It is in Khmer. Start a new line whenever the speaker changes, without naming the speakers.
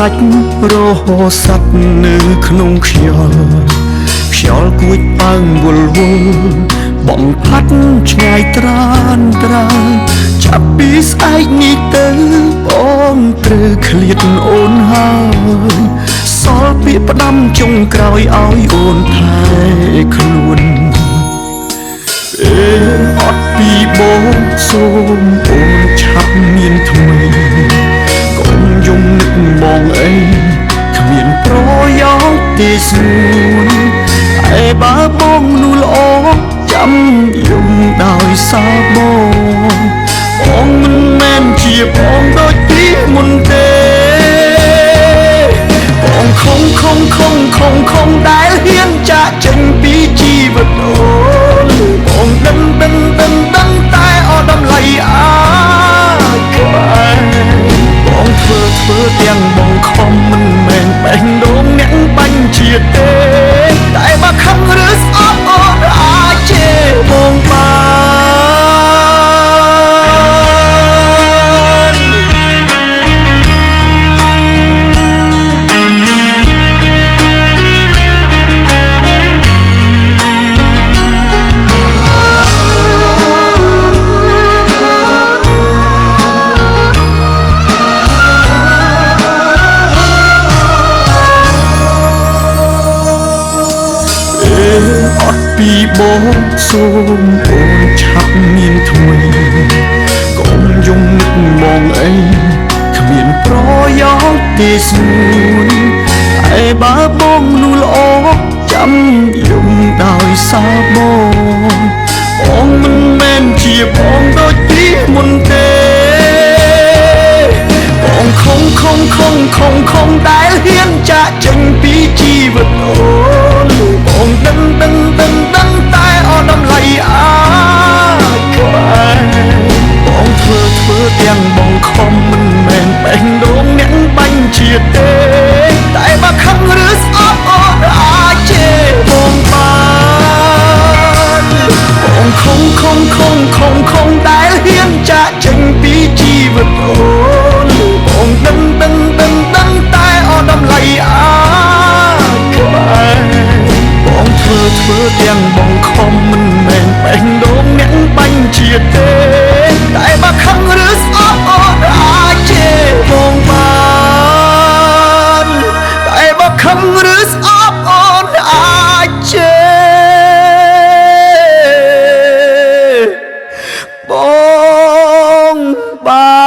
សាច់រហូតសັດនៅក្នុងខ្យល់គួចប៉ើងវល់វល់បងផាត់ឆ្ងាយត្រានត្រានចាប់ពីស្អែកនេះទៅបងត្រូវឃ្លាតអូនហើយសល់ពាក្យផ្ដាំចុងក្រោយឲ្យអូនថែខ្លួនអត់ពីបងសូមអូនឆាប់មានថ្មីកុំយំនឹកបងអីគ្មានប្រយោជន៍ទេស្នួនឯបើបងនោះល្អចាំយំដោយសារបងមិនមែនជាបងដូចពីមុនទេបងខំដែលហ៊ានចាកចេញពីជីវិតអូនបងដឹងតែអត់តម្លៃអាចក្បែរបងធ្វើទាំងបងខំមិនមែនបេះដូងអ្នកបាញ់ជាទេតែបើខឹងឬស្អប់អូនអាចជេរបងបានអត់ពីបងសូមអូនឆាប់មានថ្មីកុំយំនឹកមកអីគ្មានប្រយោជន៍ទេស្នួនឯបើបងនោះល្អចាំយំដោយសារបងមិនមែនជាបងដូចពីមុនទេបងខំដែលហ៊ានចាកចេញពីជីវិតអូនបងដឹងតែអត់តម្លៃអាចក្បែរបងធ្វើទាំងបងខំមិនមែនបេះដូងអ្នកបាញ់ជាទេតែបើខឹងឬស្អប់អូនអាចជេរបងបានបងខំដែលហ៊ានចាកចេញពីជីវិតអូនបងដឹងតែអត់តម្លៃអាចក្បែរបងធ្វើទាំងបងខំមិនមែនបេះដូងអ្នកបាញ់ជាទេតែបើខឹងឬស្អប់អូនអាចជេរបងបានតែបើខឹងឬស្អប់អូនអាចជេរបងបាន